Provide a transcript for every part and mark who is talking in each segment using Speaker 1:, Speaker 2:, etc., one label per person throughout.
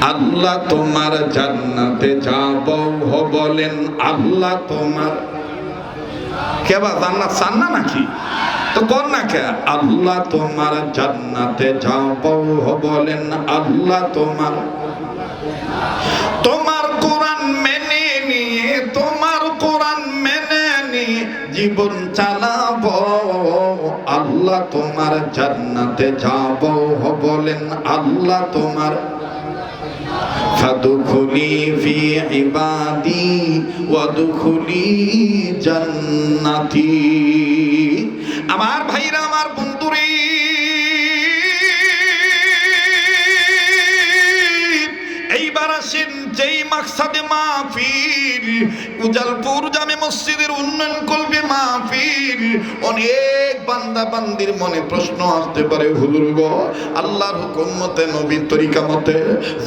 Speaker 1: আল্লাহ তোমার জান্নাতে যাব বলেন আল্লাহ তোমার কেবা জান্নাত চান না নাকি তো কর না কে আল্লাহ তোমার জান্নাতে যাব বলেন আল্লাহ তোমার তোমার কোরআন মেনে নিয়ে তোমার কোরআন মেনে নিয়ে জীবন চালাবো আল্লাহ তোমার জান্নাতে যাব বলেন আল্লাহ তোমার ফাদখুলি ফি ইবাদি ওয়াদখুলি জান্নাতি আমার ভাইরা আমার বন্ধুরে এইবার আসেন যেই মাকসাদে মাহফিল উজালপুর জামে মসজিদের উন্নয়ন করবে মাহফিল অনেক বান্দা বান্দির মনে প্রশ্ন আসতে পারে হুজুর গো আল্লাহর হুকুম মতে নবীর তরিকা মতে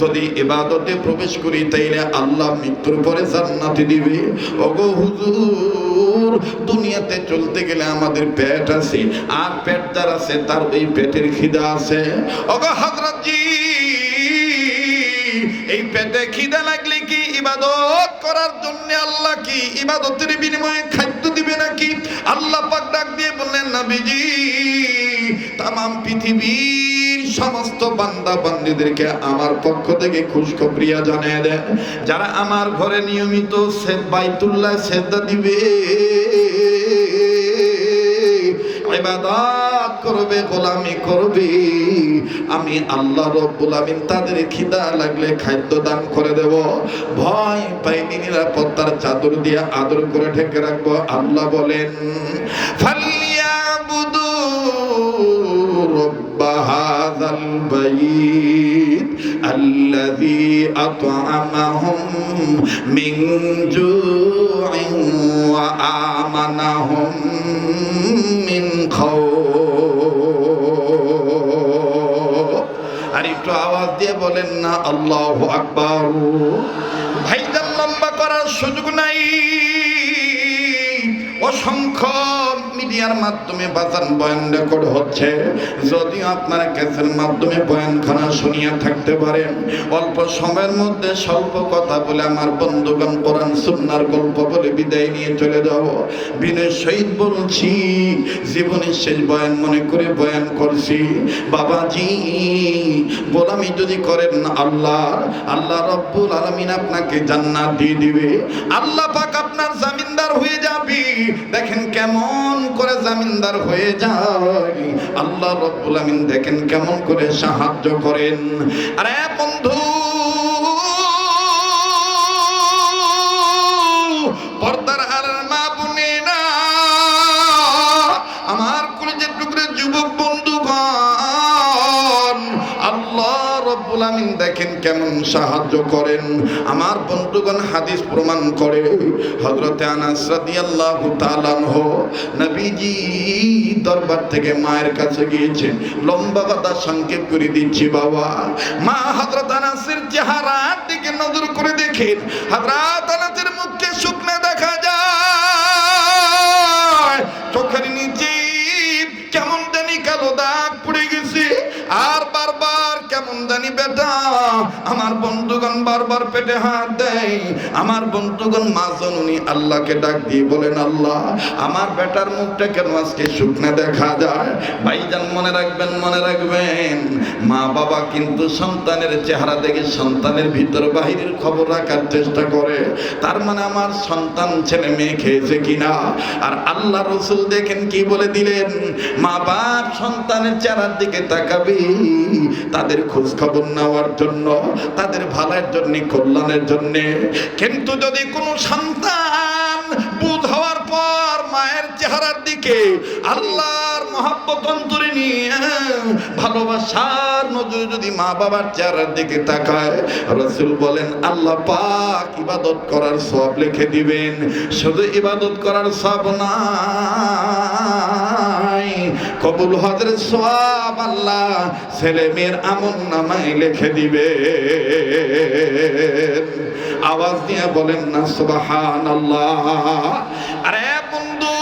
Speaker 1: যদি ইবাদতে প্রবেশ করি তাইলে আল্লাহ মৃত্যুর পরে জান্নাতে দিবে ওগো হুজুর দুনিয়াতে চলতে গেলে আমাদের পেট আছে আর পেট যার আছে তার ওই পেটের খিদা আছে ওগো হযরত জি এই পেটে খিদা লাগলে কি ইবাদত করার জন্য আল্লাহ কি ইবাদতের বিনিময়ে খাদ্য দিবে নাকি আল্লাহ পাক ডাক দিয়ে বললেন নবীজি तमाम পৃথিবীর সমস্ত বান্দা বান্দীদেরকে আমার পক্ষ থেকে খুশখবরি জানিয়ে দেন যারা আমার ঘরে নিয়মিত বাইতুল্লাহ সিজদা দিবে ইবাদত করবে গোলামি করবে আমি আল্লাহ রব্বুল আমিন তাদের খিদা লাগলে খাদ্য দান করে দেব ভয় পাইনি নিরাপত্তার চাদর দিয়ে আদর করে ঢেকে রাখবো আল্লাহ বলেন ফালিয়াবুদু রব্বা হাযাল বাইত আল্লাযী আত'আমাহুম মিন জু'ইন ওয়া আমানাহুম মিন খাউফ আর একটু আওয়াজ দিয়ে বলেন না আল্লাহু আকবার ভাইজান লম্বা করার সুযোগ নাই অসংখ্য মিডিয়ার মাধ্যমে বাজান বয়ান রেকর্ড হচ্ছে যদিও আপনারা ক্যাসের মাধ্যমে বয়ানখানা শুনিয়া থাকতে পারেন অল্প সময়ের মধ্যে স্বল্প কথা বলে আমার বন্ধুগণ কোরআন সুন্নাহর গল্প বলে বিদায় নিয়ে চলে যাব বিনয় সহিত বলছি জীবনের শেষ বয়ান মনে করে বয়ান করছি বাবাজি গোলামি যদি করেন আল্লাহ আল্লাহ রব্বুল আলামিন আপনাকে জান্নাত দিয়ে দিবে আল্লাহ পাক আপনার জামিনদার হয়ে যাবে দেখেন কেমন করে জামিনদার হয়ে যায় আল্লাহ রব্বুল আমিন দেখেন কেমন করে সাহায্য করেন আরে বন্ধু পর্দার আর মা বোনেরা আমার কলেজের টুকরে যুবক বন্ধুগণ আল্লাহ রব্বুল আমিন দেখেন কেমন সাহায্য করেন আমার বন্ধুগণ হাদিস প্রমাণ করে হযরতে আনাস রাদিয়াল্লাহু তাআলা আনহু নবীজি দরবার থেকে মায়ের কাছে গিয়েছেন লম্বা কথা সংক্ষেপ করে দিচ্ছি বাবা মা হযরত আনাসের চেহারার দিকে নজর করে দেখেন হযরত আনাসের মুখে শুকনা দেখা যায় চোখের নিচে কেমন জানি কালো দাগ পড়ে গেছে আর বারবার কেমন জানি বেটা আমার বন্ধুগণ বারবার পেটে হাত দেয় আমার বন্ধুগণ মা জননী আল্লাহকে ডাক দিয়ে বলেন আল্লাহ আমার বেটার মুখটা কেন আজকে শুকনা দেখা যায় ভাইজান মনে রাখবেন মা বাবা কিন্তু সন্তানের চেহারা দেখে সন্তানের ভিতর বাহিরের খবর রাখার চেষ্টা করে তার মানে আমার সন্তান ছেলে মেয়ে খেয়েছে কিনা আর আল্লাহ রাসূল দেখেন কি বলে দিলেন মা বাপ সন্তানের চেহারার দিকে তাকাবে তাদের খোঁজ খবর নেওয়ার জন্য তাদের ভালোর জন্য কল্যাণের জন্য কিন্তু যদি কোনো সন্তান বুধ হওয়ার পর মায়ের চেহারার দিকে আল্লাহর মহব্বত অন্তরে নিয়ে ভালোবাসার নজরে যদি মা বাবার চেহারার দিকে তাকায় রাসূল বলেন আল্লাহ পাক ইবাদত করার সওয়াব লিখে দিবেন শুধু ইবাদত করার সওয়াব না কবুল হজের সওয়াব আল্লাহ ছেলে মেয়ের আমলনামায় লিখে দিবে আওয়াজ দিয়ে বলেন না সুবহানাল্লাহ আরে বন্ধু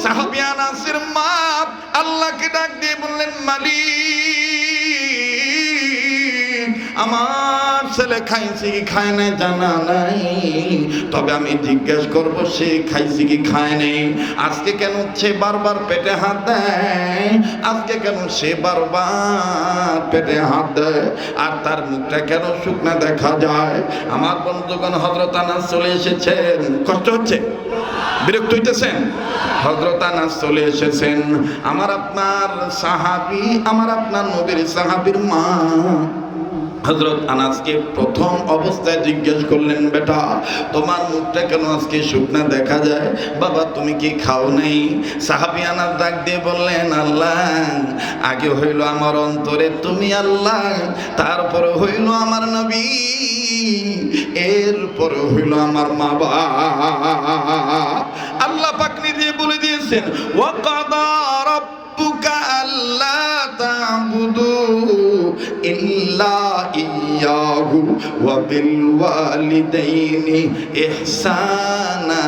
Speaker 1: সাহাবী আনাসের মা আল্লাহকে ডাক দিয়ে বললেন মালিক আমার ছেলে খাইছে কি খায় নাই জানা নাই, তবে আমি জিজ্ঞেস করব সে খাইছে কি খায় নাই। আজকে কেন সে বারবার পেটে হাত দেয়, আজকে কেন সে বারবার পেটে হাত দেয়, আর তার মুখটা কেন শুকনা দেখা যায়। আমার বন্ধুগণ, হযরত আনাস চলে এসেছেন। কষ্ট হচ্ছে, বিরক্ত হইতেছেন? হযরত আনাস চলে এসেছেন, আমার আপনার সাহাবী, আমার আপনার নবীর সাহাবীর মা। হযরত আনাসকে প্রথম অবস্থায় জিজ্ঞেস করলেন, বেটা তোমার মুখটা কেন আজকে শুকনা দেখা যায়, বাবা তুমি কি খাও নাই? সাহাবী আনাস ডাক দিয়ে বললেন, আল্লাহ, আগে হইল আমার অন্তরে তুমি আল্লাহ, তারপরে হইল আমার নবী, এরপরে হইল আমার মা বাবা। আল্লাহ পাক নিজে বলে দিয়েছেন, ওয়া কাদা রাব্বুকা আল্লা তা'বুদু ইল্লা ইয়াহু ওয়া বিল ওয়ালিদাইনি ইহসানা।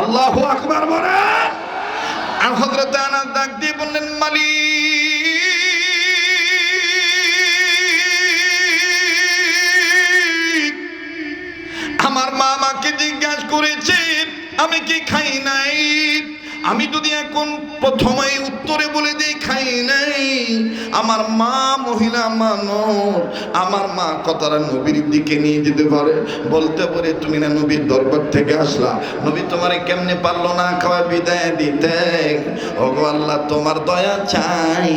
Speaker 1: আল্লাহু আকবার বলেন। আর হযরত আনাস ডাক দিয়ে বললেন, মালিক, আমার মা আমাকে জিজ্ঞাসা করেছে আমি কি খাই নাই, আমি যদি এখন প্রথমেই উত্তরে বলে দিই খাই নাই, আমার মা মহিলা মানুষ, আমার মা কথাটা নবীর দিকে নিয়ে যেতে পারে, বলতে পারে তুমি না নবীর দরবার থেকে আসলা, নবী তোমারে কেমনে পারলো না খাওয়া বিদায় দিতে। ওগো আল্লাহ, তোমার দয়া চাই,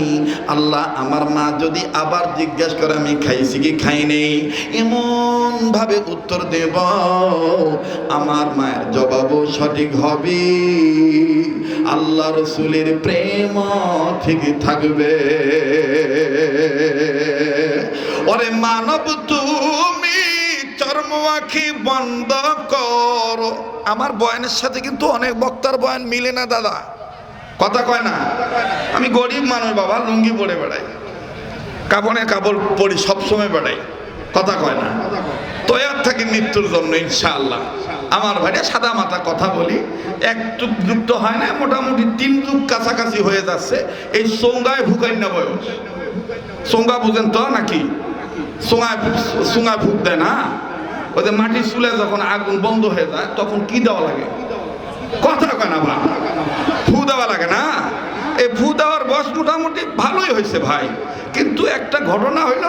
Speaker 1: আল্লাহ আমার মা যদি আবার জিজ্ঞাসা করে আমি খাইছি কি খাই নেই, এমন ভাবে উত্তর দেব আমার মায়ের জবাবও সঠিক হবে, আল্লাহ রসুলের প্রেম ঠিক থাকবে। ওরে মানব তুমি চর্ম আঁখি বন্ধ করো। আমার বয়ানের সাথে কিন্তু অনেক বক্তার বয়ান মিলে না দাদা, কথা কয় না। আমি গরিব মানুষ বাবা, লুঙ্গি পরে বেড়াই, কাপড়ে কাপড় পরি, সবসময় বেড়াই, কথা কয় না। তৈয়ার থাকি মৃত্যুর জন্য ইনশাআল্লাহ। আমার ভাইরা সাদা মাথা কথা বলি, এক যুগ যুক্ত হয় না, মোটামুটি 3 যুগ কাছাকাছি হয়ে যাচ্ছে। এই সোঙ্গায় ভুকাই না বয়স, সোঙ্গা বুঝেন তো নাকি? সোঙ্গায় ফুক দেয় না, ওই যে মাটির চুলে যখন আগুন বন্ধ হয়ে যায় তখন কি দেওয়া লাগে, কথা কয় না বা, ফু দেওয়া লাগে না। এই ফু দেওয়ার বয়স মোটামুটি ভালোই হয়েছে ভাই, কিন্তু একটা ঘটনা হইল,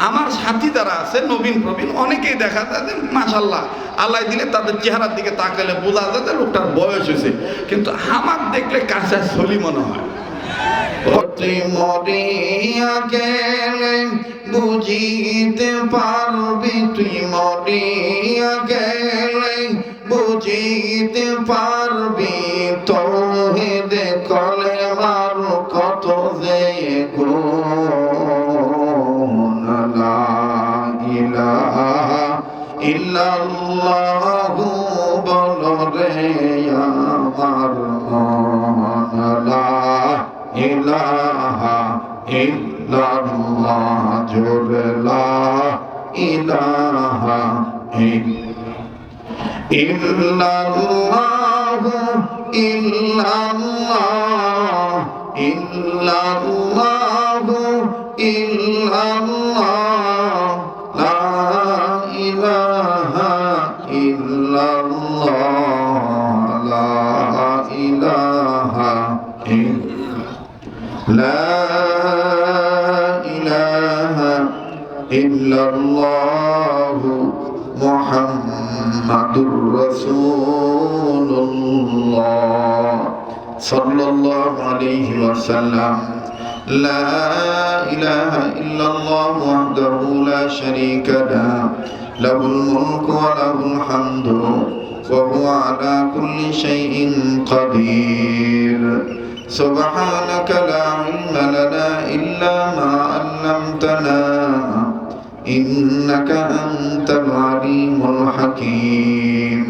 Speaker 1: আমার সাথী যারা আছে নবীন প্রবীণ অনেকেই দেখা যায় যে মাশাআল্লাহ আল্লাহ দিলে তাদের চেহারার দিকে তাকালে বোঝা যায় যে লোকটার বয়স হয়েছে, কিন্তু আমার দেখলে কাঁচা ছলি মনে হয়। মরিয়া গেলে বুঝিতে পারবি, তুই মরিয়া গেলে বুঝিতে পারবি, তোহেদে কলে মারু কত যে গুণ, লা ইলাহা ইল্লাল্লাহু বলো রে আমার মন, লা ইলাহা ইল্লাল্লাহ জোরে লা ইলাহা ইল্লাল্লাহু ইল্লাল্লাহ ইল্লাল্লাহু ইল্লাল্লাহ লা ইলাহা ইল্লাল্লাহ লা ইলাহা লা ইলাহা ইল্লাল্লাহু মুহাম্মাদুর রাসূলুল্লাহ সাল্লাল্লাহু আলাইহি ওয়াসাল্লাম। লা ইলাহা ইল্লাল্লাহ ওয়াহদাহু লা শারীকা লাহু, লাহুল মুলকু ওয়া লাহুল হামদু ওয়া হুয়া আলা কুল্লি শাইইন কাদির। সুবহানাকা লা ইলমা লানা ইল্লা মা 'আল্লামতানা ইন্নাকা আনতাল আলিমুল হাকীম।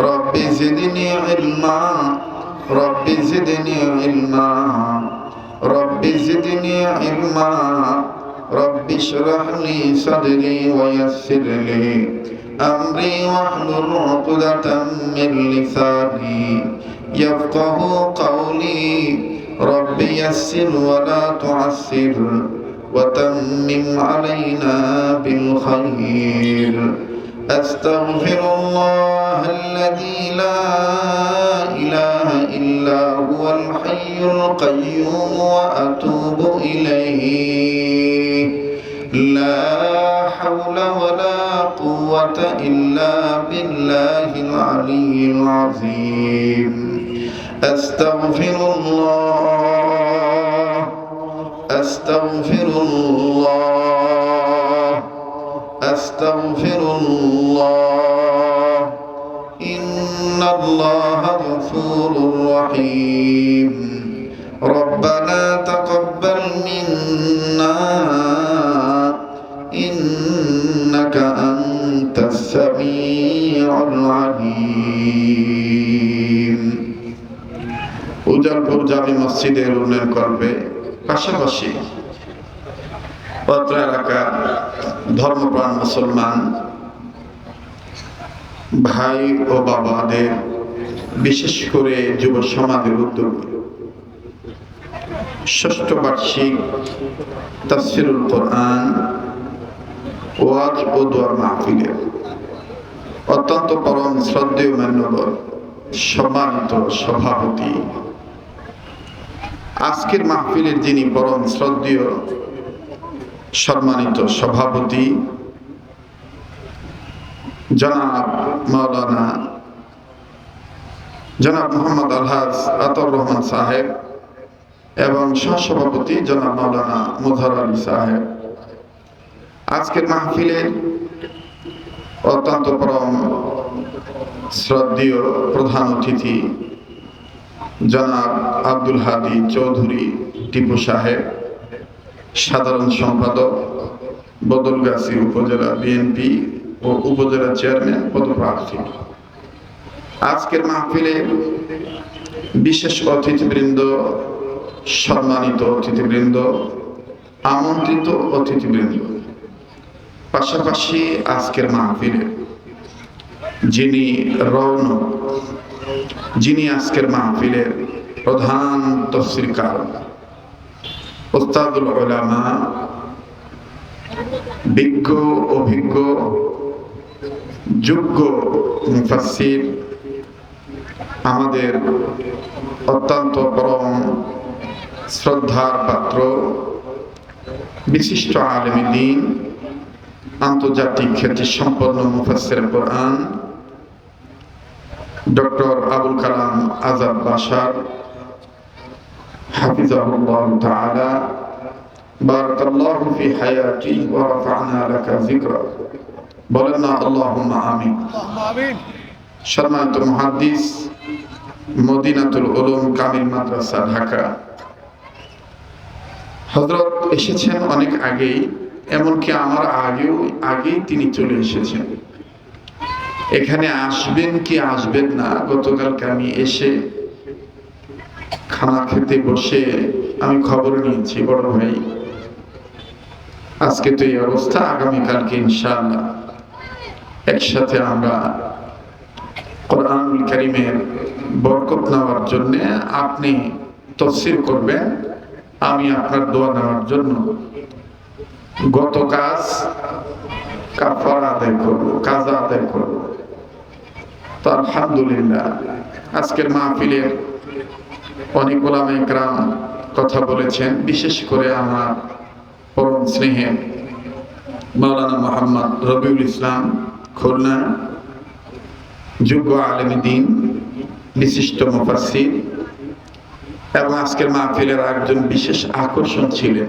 Speaker 1: রব্বি জিদনি ইলমা, রব্বি জিদনি ইলমা, রব্বি জিদনি ইলমা, রব্বি ইশরাহ লি সাদরি ওয়া ইয়াসসির লি আমরি ওয়াহলুল 'উকদাতাম মিন লিসানি ইয়াফকাহু কওলি। رب يسر ولا تعسر وتمم علينا بالخير أستغفر الله الذي لا إله إلا هو الحي القيوم وأتوب إليه لا حول ولا قوة إلا بالله العلي العظيم أستغفر الله أستغفر الله أستغفر الله إن الله غفور رحيم ربنا تقبل منا إنك أنت السميع العليم উজালপুর জামি মসজিদের উন্নয়ন করবে পাশাপাশি অত্র এলাকার ধর্মপ্রাণ মুসলমান ভাই ও বাবাদের বিশেষ করে যুব সমাজের উদ্যোগে ষষ্ঠ বার্ষিক তাফসীরুল কোরআন ওয়াজ ও দোয়ার মাহফিলের অত্যন্ত পরম শ্রদ্ধেয় মান্যবর সম্মানিত সভাপতি, আজকের মাহফিলের যিনি পরম শ্রদ্ধেয় সম্মানিত সভাপতি জনাব মাওলানা জনাব মোহাম্মদ আলহাজ আতর রহমান সাহেব এবং সহসভাপতি জনাব মাওলানা মুজহার আলী সাহেব, আজকের মাহফিলের অত্যন্ত পরম শ্রদ্ধেয় প্রধান অতিথি জনাব আব্দুল হাদি চৌধুরী টিপু সাহেব, সাধারণ সম্পাদক বদলগাছি উপজেলা বিএনপি ও উপজেলা চেয়ারম্যান পদপ্রার্থী, আজকের মাহফিলে বিশেষ অতিথিবৃন্দ, সম্মানিত অতিথিবৃন্দ, আমন্ত্রিত অতিথিবৃন্দ, পাশাপাশি আজকের মাহফিলে যিনি রৌনক, যিনি আজকের মাহফিলের প্রধান তাফসীরকার, উস্তাদুল উলামা, বিজ্ঞ অভিজ্ঞ যোগ্য মুফাসসির, আমাদের অত্যন্ত পরম শ্রদ্ধার পাত্র বিশিষ্ট আলেমে দ্বীন, আন্তর্জাতিক খ্যাতিসম্পন্ন মুফাসসির কোরআন ডক্টর আবুল কালাম আজাদ বাশার হাফিজাহুল্লাহ তাআলা বারাকাল্লাহু ফি হায়াতি ওয়া রাফা'না লাকা যিকরা, বলেন না আল্লাহুম্মা আমিন। সম্মানিত মুহাদ্দিস, মদিনাতুল উলুম কামিল মাদ্রাসা ঢাকা, হযরত এসেছেন অনেক আগেই, এমনকি আমার আগেই তিনি চলে এসেছেন। এখানে আসবেন কি আসবেন না, গতকালকে আমি এসে খানা খেতে বসে আমি খবর নিয়েছি, বড় ভাই আজকে তো এই অবস্থা, আগামীকালকে ইনশাআল্লাহ একসাথে আমরা কোরআনুল কারীমের বরকত নেওয়ার জন্য আপনি তাফসীর করবেন, আমি আপনার দোয়া নেওয়ার জন্য গত কাজ কাফারা আদায় করব, কাজা আদায় করব। তো আলহামদুলিল্লাহ আজকের মাহফিলের অনেক উলামায়ে কেরাম কথা বলেছেন, বিশেষ করে আমার পরম স্নেহের মাওলানা মুহাম্মদ রবিউল ইসলাম খুলনা, যোগ্য আলেমে দ্বীন, বিশিষ্ট মুফাসসির, এবং আজকের মাহফিলের একজন বিশেষ আকর্ষণ ছিলেন,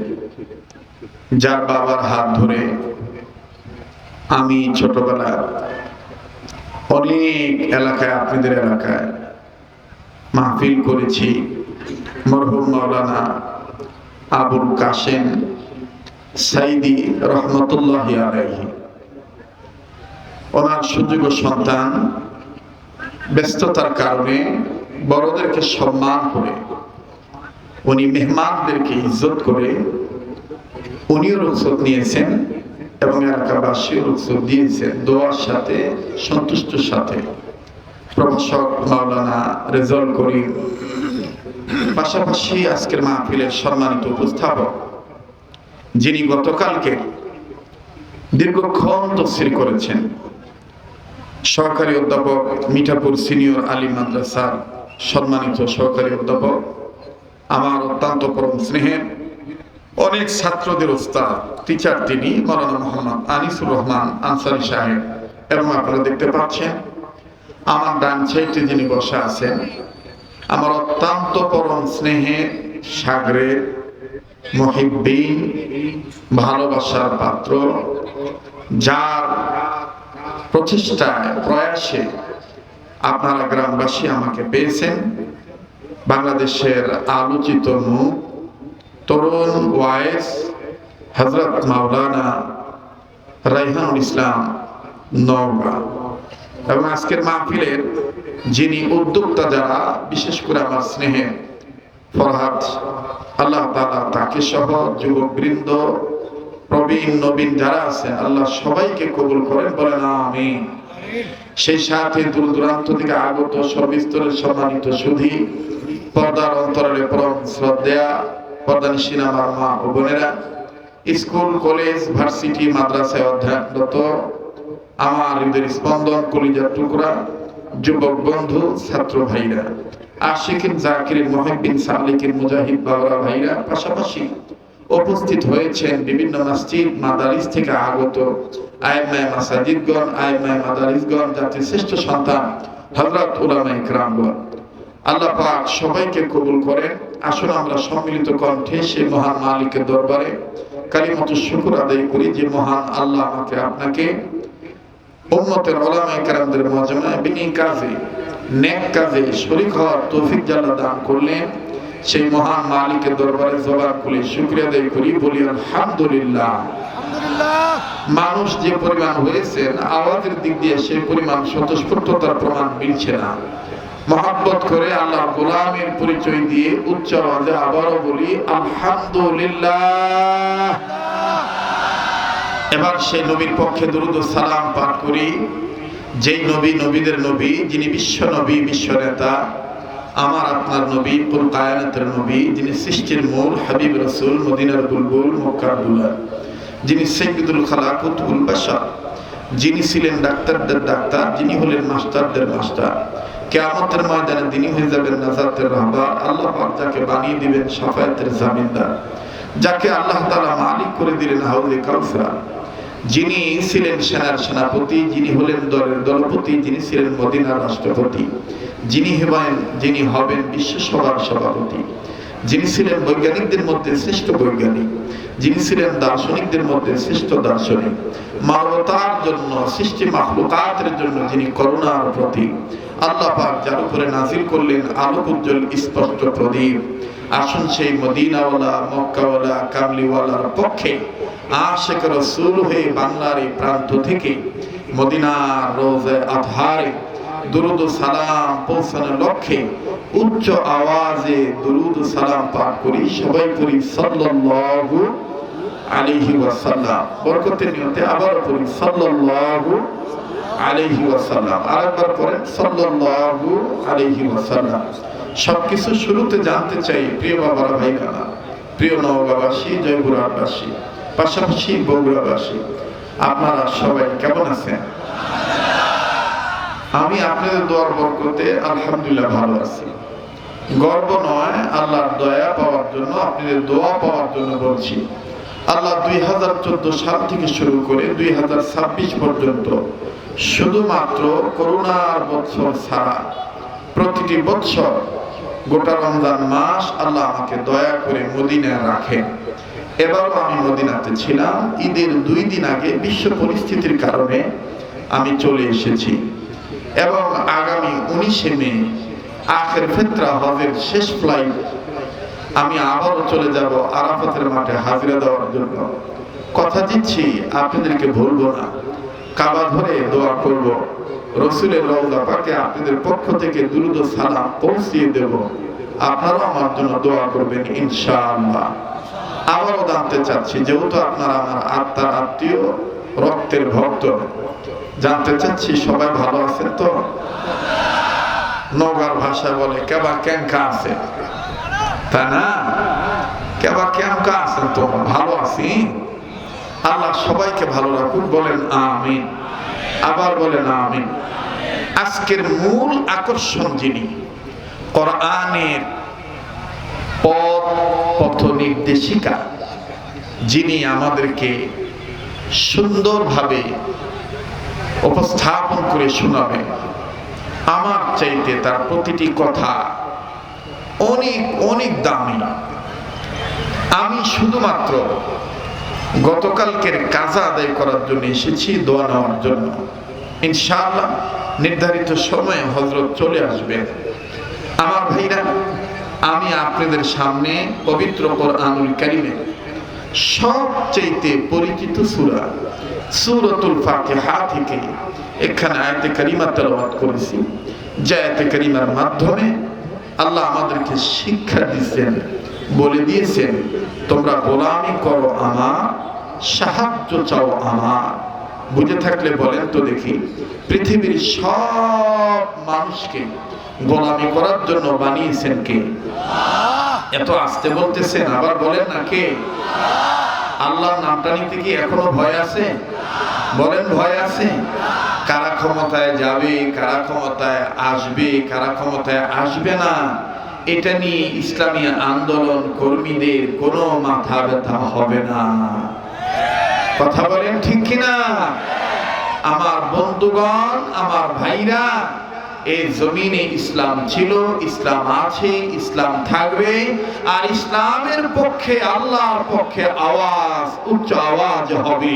Speaker 1: যার বাবার হাত ধরে আমি ছোটবেলা অনেক এলাকায়, আপনাদের এলাকায় মাহফিল করেছি। মরহুম মাওলানা আবুল কাশেম সাইদি রহমতুল্লাহি আলাইহি, ওনার সুযোগ্য সন্তান ব্যস্ততার কারণে বড়দেরকে সম্মান করে, উনি মেহমানদেরকে ইজ্জত করে, উনিও রুখসত নিয়েছেন এবং এলাকাবাসীও রুখসত দিয়েছেন দোয়ার সাথে, সন্তুষ্টির সাথে। প্রভাষক মাওলানা রেজাউল করিম পাশাপাশি আজকের মাহফিলের সম্মানিত উপস্থাপক, যিনি গতকালকে দীর্ঘক্ষণ তাফসীর করেছেন, সহকারী অধ্যাপক মিঠাপুর সিনিয়র আলিম মাদ্রাসার সম্মানিত সহকারী অধ্যাপক, আমার অত্যন্ত পরম স্নেহের অনেক ছাত্রদের ওস্তাদ টিচার, তিনি মাওলানা মোহাম্মদ আনিসুর রহমান আনসারী সাহেব। এবং আপনারা দেখতে পাচ্ছেন আমার ডান সাইডে যিনি বসে আছেন, আমার অত্যন্ত পরম স্নেহের সাগরে মুহিব্বিন, ভালোবাসার পাত্র, যার প্রচেষ্টায় প্রয়াসে আপনারা গ্রামবাসী আমাকে পেয়েছেন, বাংলাদেশের আলোচিত মুখ, তরুণ ওয়াইস হযরত মাওলানা রায়হানুল ইসলাম নওগাঁ। এবং আজকের মাহফিলের যিনি উদ্যোক্তা, যারা বিশেষ করে আমার স্নেহের ফরহাদ, আল্লাহ তাআলা তাকে সহ যুবকবৃন্দ, প্রবীণ নবীন যারা আছেন, আল্লাহ সবাইকে কবুল করেন, বলেন আমিন। সেই সাথে দূর দূরান্ত থেকে আগত সর্বস্তরের সম্মানিত সুধী, পর্দার অন্তরালে পরম শ্রদ্ধেয়া পর্দানিশীন আমার মা ও বোনেরা, স্কুল, কলেজ, ভার্সিটি, মাদ্রাসায় অধ্যয়নরত আমার হৃদয়ের স্পন্দন, কলিজার টুকরা যুবক বন্ধু, ছাত্র ভাইরা, আশিকিন, জাকিরিন, মুহিব্বিন, সালিকিন, মুজাহিদ বাবারা ভাইরা, পাশাপাশি উপস্থিত হয়েছেন বিভিন্ন মসজিদ মাদারিস থেকে আগত আইম্মায়ে মাসাজিদগণ, আইম্মায়ে মাদারিসগণ, জাতির শ্রেষ্ঠ সন্তান হযরত উলামায়ে কিরামগণ। আল্লাহ পাক সবাইকে কবুল করেন। আসুন আমরা সম্মিলিত কণ্ঠে সেই মহান মালিকের দরবারে কালিমাতুশ শুকর আদায় করি, যে মহান আল্লাহ আমাকে আপনাকে উম্মতের উলামায়ে কেরামদের মাজমায়ে বিনি কাজে, নেক কাজে শরীক হওয়ার তৌফিক যারা দান করলেন, সেই মহান মালিকের দরবারে জবান খুলে শুকরিয়া আদায় করি, বলি আলহামদুলিল্লাহ। মানুষ যে পরিমাণ হয়েছেন, আওয়াজের দিক দিয়ে সেই পরিমাণ স্বতঃস্ফূর্ততার প্রমাণ মিলছে না। মহব্বত করে আল্লাহর গোলামের পরিচয় দিয়ে উচ্চ আওয়াজে আবারও বলি আলহামদুলিল্লাহ। এবার সেই নবীর পক্ষে দুরূদ ও সালাম পাঠ করি, যেই নবী নবীদের নবী, যিনি বিশ্ব নবী, বিশ্ব নেতা, আমার আপনার নবী, কুল কায়নাতের নবী, যিনি সৃষ্টির মূল, হাবিব রাসূল, মদিনার বুলবুল, মক্কার দুলাল, যিনি সাইয়্যিদুল খালাক, কুতুবুল বাশার, যিনি ছিলেন ডাক্তারদের ডাক্তার, যিনি হলেন মাস্টারদের মাস্টার, কিয়ামতের ময়দানে তিনি হয়ে যাবেন নাজাতের রাহবার। আল্লাহ পাক যাকে বানিয়ে দিবেন শাফায়াতের জামিনদার, যাকে আল্লাহ তাআলা মালিক করে দিলেন হাউজে কাউসার, যিনি ছিলেন সেনার সেনাপতি, যিনি হলেন দলের দলপতি, যিনি ছিলেন মদিনার রাষ্ট্রপতি, যিনি হবেন বিশ্বসভার সভাপতি, যিনি ছিলেন বৈজ্ঞানিকদের মধ্যে শ্রেষ্ঠ বৈজ্ঞানিক, যিনি ছিলেন দার্শনিকদের মধ্যে শ্রেষ্ঠ দার্শনিক, মানবতার জন্য, সৃষ্টি মাখলুকাতের জন্য যিনি করুণার প্রতীক, আল্লাহ পাক যার উপরে নাজিল করলেন আলোক উজ্জ্বল স্পষ্ট প্রদীপ। আসুন সেই মদিনাওয়ালা, মক্কাওয়ালা, কামলিওয়ালার পক্ষে আশিক রাসূল হয়ে বাংলার এই প্রান্ত থেকে মদিনার রোজে আতহারে দুরূদ ও সালাম পৌঁছানোর লক্ষ্যে উচ্চ আওয়াজে দুরূদ ও সালাম পাঠ করি। সবাই করি সাল্লাল্লাহু আলাইহি ওয়াসাল্লাম। বরকতের নিয়তে আবার পড়ি সাল্লাল্লাহু আলাইহি ওয়াসাল্লাম। আরেকবার পড়েন সাল্লাল্লাহু আলাইহি ওয়াসাল্লাম। সবকিছু শুরুতে জানতে চাই, প্রিয় বাবারা, ভাইরা, প্রিয় নওগাঁবাসী, জয়পুরহাটবাসী, পাশাপাশি বগুড়াবাসী, আপনারা সবাই কেমন আছেন? আমি আপনাদের দোয়ার বরকতে আলহামদুলিল্লাহ ভালো আছি। গর্ব নয়, আল্লাহর দয়া পাওয়ার জন্য, আপনাদের দোয়া পাওয়ার জন্য বলছি। আল্লাহ 2014 সাল থেকে শুরু করে 2026 পর্যন্ত শুধুমাত্র করোনার বছর ছাড়া প্রতিটি বছর গোটা রমজান মাস আল্লাহ আমাকে দয়া করে মদিনায় রাখেন। এবারও আমি মদিনাতে ছিলাম। ঈদের 2 দিন আগে বিশ্ব পরিস্থিতির কারণে আমি চলে এসেছি এবং আগামী 19শে মে আখের ফিতরা হজের শেষ ফ্লাইট আমি আবারও চলে যাব আরাফাতের মাঠে হাজিরা দেওয়ার জন্য। কথা দিচ্ছি আপনাদেরকে ভুলবো না, কাবা ধরে দোয়া করব, রসুলের রওজা পাকে আপনাদের পক্ষ থেকে দুরূদ ও সালাম পৌঁছিয়ে দেব। আপনারাও আমার জন্য দোয়া করবেন ইনশাআল্লাহ। আবারও জানতে চাচ্ছি, যেহেতু আপনারা আমার আত্মার আত্মীয়, রক্তের ভক্ত, জানতে চাচ্ছি সবাই ভালো আছেন তো? নওগাঁর ভাষা বলে কেবা ক্যাঙ্কা আছে। তা না কেবা কেমন আছেন? তো ভালো আছি। আল্লাহ সবাইকে ভালো রাখুন, বলেন আমিন। আবার বলেন আমিন। আজকের মূল আকর্ষণ যিনি, কোরআনের পথ নির্দেশিকা, যিনি আমাদেরকে সুন্দরভাবে উপস্থাপন করে শোনাবেন, আমার চাইতে তার প্রতিটি কথা অনেক অনেক দামি। আমি শুধুমাত্র গতকালকের কাজা আদায় করার জন্য এসেছি, দোয়া নেওয়ার জন্য। ইনশাআল্লাহ নির্ধারিত সময়ে হযরত চলে আসবেন। আমার ভাইরা, আমি আপনাদের সামনে পবিত্র কোরআনুল কারীমের সবচেয়ে পরিচিত সূরা সূরাতুল ফাতিহা থেকে এখানে আয়াতে কারিমা তেলাওয়াত করেছি, যে আয়াতে কারিমার মাধ্যমে আল্লাহ আমাদেরকে শিক্ষা দিয়েছেন, বলে দিয়েছেন তোমরা গোলামি করো আমার, সাহায্য চাও আমার। বুঝে থাকলে বলেন তো দেখি, পৃথিবীর সব মানুষকে গোলামি করার জন্য বানিয়েছেন কে? এত আস্তে বলতেছেন, আবার বলেন না কে? আল্লাহর নামটা নিতে কি এখনো ভয় আছে? বলেন ভয় আছে? কারা ক্ষমতায় যাবে, কারা ক্ষমতায় আসবে, কারা ক্ষমতায় আসবে না, এটা নিয়ে ইসলামী আন্দোলন কর্মীদের কোনো মাথা ব্যথা হবে না। কথা বলেন ঠিক কিনা? আমার বন্ধুগণ, আমার ভাইরা, এই জমিনে ইসলাম ছিল, ইসলাম আছে, ইসলাম থাকবে। আর ইসলামের পক্ষে, আল্লাহর পক্ষে আওয়াজ, উচ্চ আওয়াজ হবে।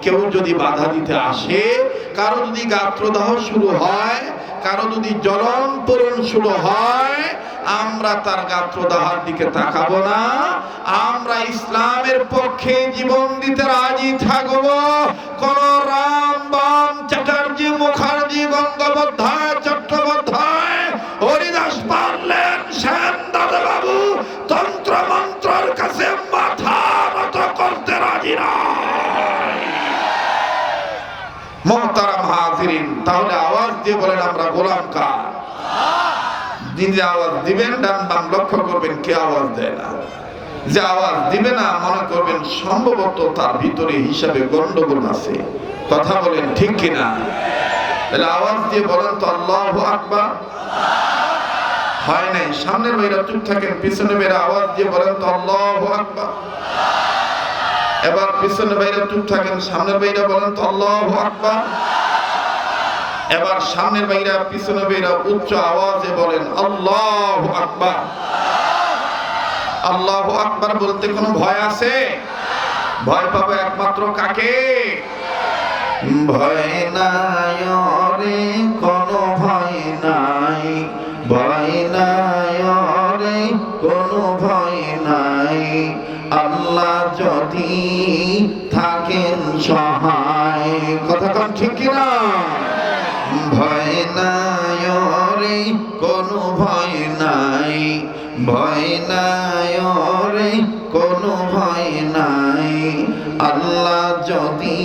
Speaker 1: কেউ যদি বাধা দিতে আসে, কারো যদি গাত্রদাহ শুরু হয়, কারো যদি জ্বলন পূরণ শুরু হয়, আমরা তার গাত্রদাহের দিকে তাকাবো না। আমরা ইসলামের পক্ষে জীবন দিতে রাজি থাকবো। কোন রামবাম, চ্যাটার্জি, মুখার্জি, গঙ্গোপাধ্যায়, চট্টোপাধ্যায়, হরিদাস পারলেন, সেন দাদা বাবু তন্ত্র মন্ত্রের কাছে মাথা নত করতে রাজি নয়। মুহতারাম হাজিরিন, তাহলে আওয়াজ দিয়ে বলেন আমরা গোলাম কার? নিজে আওয়াজ দিবেন, ডান বাম লক্ষ্য করবেন কে আওয়াজ দেয় না। যে আওয়াজ দিবে না, মনে করবেন সম্ভবত তার ভিতরে হিসাবে গন্ডগোল আছে। কথা বলেন ঠিক কিনা? তাহলে আওয়াজ দিয়ে বলেন তো আল্লাহু আকবার। হয় নাই? সামনের ভাইরা চুপ থাকেন, পিছনে ভাইরা আওয়াজ দিয়ে বলেন তো আল্লাহু আকবার। এবার পিছনে ভাইরা চুপ থাকেন, সামনের ভাইরা বলেন তো আল্লাহু আকবার। এবার সামনের ভাইরা, পিছনে ভাইরা উচ্চ আওয়াজে বলেন আল্লাহু আকবার। আল্লাহু আকবার বলতে কোনো ভয় আছে? ভয় পাবে একমাত্র কাকে? ভয় নাই রে, কোনো ভয় নাই, ভয় নাই রে, কোনো ভয় নাই। আল্লাহ যদি থাকেন সহায়। কথা কন ঠিক কিনা? ভয় নাই রে, কোনো ভয় নাই, ভয় নাই রে, কোনো ভয় নাই। আল্লাহ যদি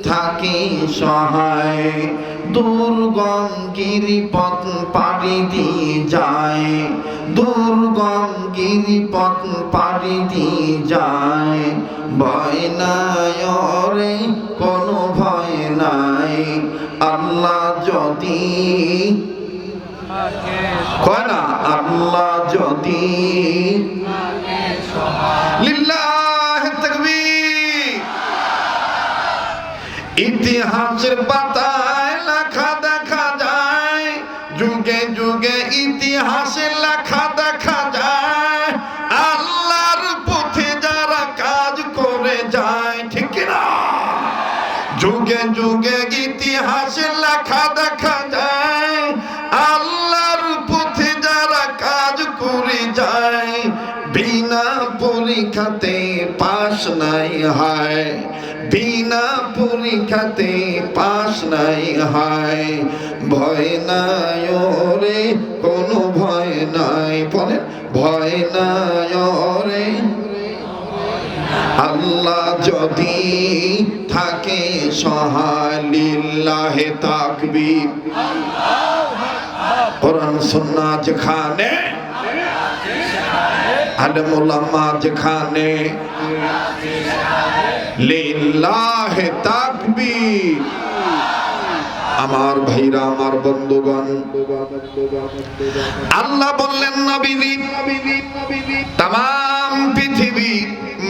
Speaker 1: থাকে সহায়, দুর্গম গিরিপথ পাড়ি দিয়ে যায়, দুর্গম গিরিপথ পাড়ি দিয়ে যায়। ভয় নাই রে, কোনো ভয় নাই। আল্লাহ যদি কয় না, আল্লাহ যদি লিল্লাহি তাকবীর। ইতিহাসের পাতায় লেখা দেখা যায়, যুগে যুগে ইতিহাসে লেখা দেখা যায়, আল্লাহর পথে যারা কাজ করে যায়। ঠিক কিনা? যুগে যুগে ইতিহাসে লেখা দেখা যায়, আল্লাহর পথে যারা কাজ করে যায়। বিনা পরীক্ষাতে পাস নাই হয়, বিনা পরীক্ষাতে পাস নাই হয়। ভয় নাই রে, কোনো ভয় নাই। বলেন ভয় নাই রে। আল্লাহ যদি থাকে সহায়, লিল্লাহি তাকবীর। কোরআন সুন্নাহ যেখানে আলেম ওলামা যেখানে, লিল্লাহে তাকবীর। আমার ভাইরা, আমার বন্ধুগণ, আল্লাহ বললেন নবীজি তাম পৃথিবীর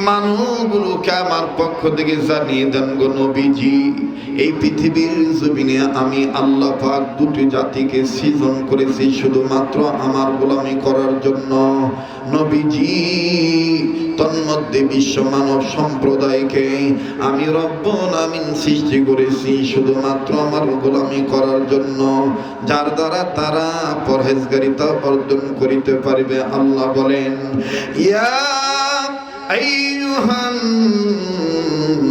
Speaker 1: মানুষগুলোকে আমার পক্ষ থেকে জানিয়ে দেন গো নবীজি, এই পৃথিবীর জমিনে আমি আল্লাহ পাক দুটি জাতিকে সৃজন করেছি শুধুমাত্র আমার গোলামি করার জন্য। নবীজি, তন্মধ্যে বিশ্ব মানব সম্প্রদায়কে আমি রব্বুল আমিন সৃষ্টি করেছি শুধুমাত্র আমার গোলামি করার জন্য, যার দ্বারা তারা পরহেজগারিতা অর্জন করিতে পারবে। আল্লাহ বলেন, ইয়া আইয়ুহান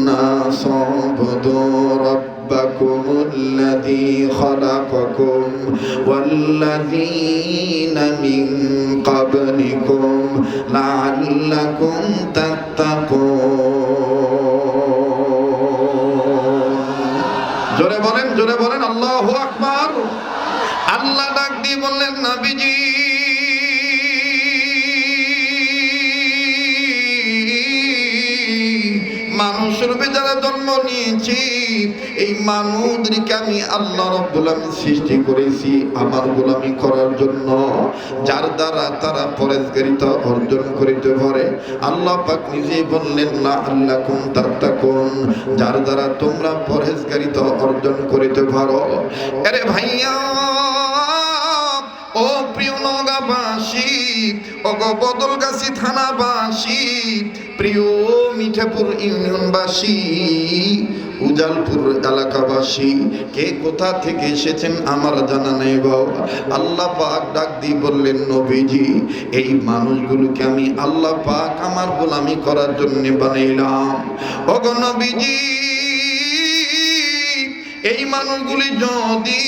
Speaker 1: নাস উবুদু রাব্বাকুমুল্লাযী খালাকাকুম ওয়াল্লাযীনা মিন ক্বাবলিকুম লাআল্লাকুম তাত্তাকুন। জোরে বলেন, জোরে বলেন আল্লাহু আকবার। আল্লাহ ডাক দিয়ে বললেন, নবীজি মানুষ রূপে যারা জন্ম নিয়েছি, এই মানুষদেরকে আমি আল্লাহ রাব্বুল আমিন সৃষ্টি করেছি আমার গোলামি করার জন্য, যার দ্বারা তারা পরহেজগারিতা অর্জন করিতে পারে। আল্লাহ পাক নিজেই বললেন, লাআল্লাকুম তাত্তাকুন, যার দ্বারা তোমরা পরহেজগারিতা অর্জন করিতে পারো। আরে ভাইয়া, ও প্রিয় নওগাঁবাসী, ও গো বদলগাছি থানাবাসী, প্রিয় মিঠাপুর ইউনিয়নবাসী, উজালপুর এলাকাবাসী, কে কোথা থেকে এসেছেন আমার জানা নেই বাবা। আল্লাহ পাক ডাক দিয়ে বললেন, নবীজি এই মানুষগুলোকে আমি আল্লাহ পাক আমার গোলামি করার জন্য বানাইলাম। ওগো নবীজি, এই মানুষগুলি যদি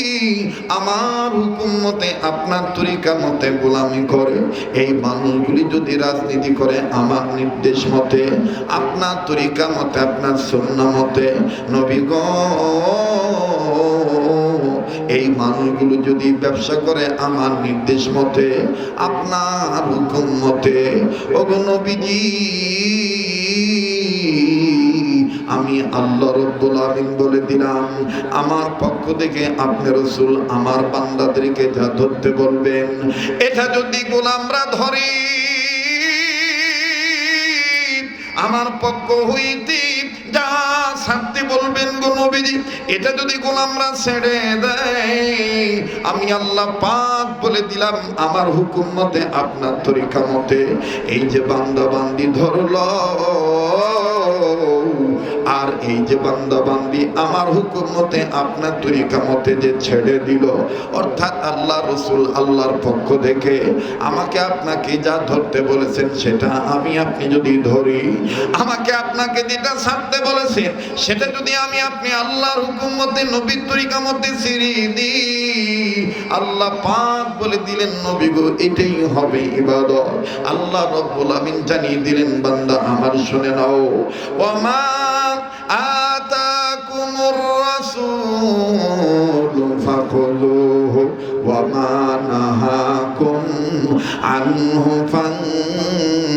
Speaker 1: আমার হুকুম মতে আপনার তরিকা মতে গোলামি করে, এই মানুষগুলি যদি রাজনীতি করে আমার নির্দেশ মতে, আপনার তরিকা মতে, আপনার সুন্নাহ মতে, নবী গো এই মানুষগুলো যদি ব্যবসা করে আমার নির্দেশ মতে, আপনার হুকুম মতে, ওগো নবীজি আমি আল্লাহ রাব্বুল আমিন বলে দিলাম, আমার পক্ষ থেকে আপনি রাসূল আমার বান্দাদেরকে যা ধরতে বলবেন, এটা যদি গোলামরা ধরে আমার পক্ষ হইতে যা ছাড়তে বলবেন গো নবীজি, এটা যদি গোলামরা ছেড়ে দেয়, আমি আল্লাহ পাক বলে দিলাম আমার হুকুম মতে, আপনার তরিকা মতে, এই যে বান্দা বান্দি ধরলো আর এই যে বান্দা বান্দি আমার হুকুম মতে আপনার তরিকা মতে যে ছেড়ে দিল, অর্থাৎ আল্লাহ রাসূল আল্লাহর পক্ষ থেকে আমাকে আপনাকে যা ধরতে বলেছেন সেটা আমি আপনি যদি ধরি, আমাকে আপনাকে যেটা ছাড়তে বলেছেন সেটা যদি আমি আপনি আল্লাহর হুকুম মতে নবীর তরিকা মতে ছেড়ে দিই, আল্লাহ পাক বলে দিলেন, নবী গো এটাই হবে ইবাদত। আল্লাহ রাব্বুল আমিন জানিয়ে দিলেন, বান্দা আমার শুনে নাও, ওয়ামা আতাকুমুর রাসূলু ফাখুযুহু ওয়ামা নাহাকুম আনহু ফান্তাহু।